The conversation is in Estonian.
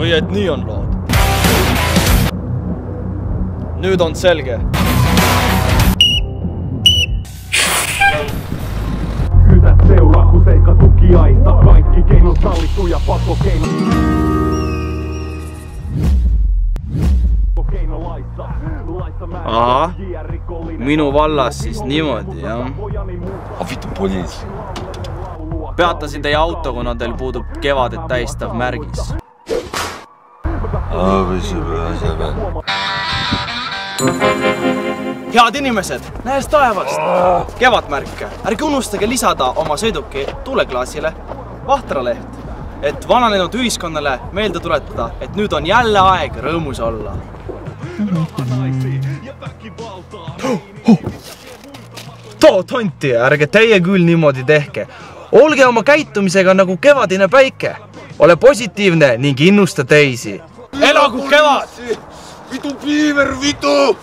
või et nii on lood? Nüüd on selge. Kytät seuraa, kun seikka tukiaista. Kaikki keinot sallittu ja pakkokeinot. Aha, minu vallas siis niimoodi, jah. Vitu poliis. Peatasin teie auto, kuna teil puudub kevadet täistav märgis. Head inimesed, näes taevast! Kevadmärke, ärge unustage lisada oma sõiduki tuuleklaasile Vahtraleht, et vananenud ühiskonnale meelde tuletada, et nüüd on jälle aeg rõõmus olla. Too tonti, ärge teie küll niimoodi tehke. Olge oma käitumisega nagu kevadine päike. Ole positiivne ning innusta teisi. Elagu kevad! Vitu piiver, vitu!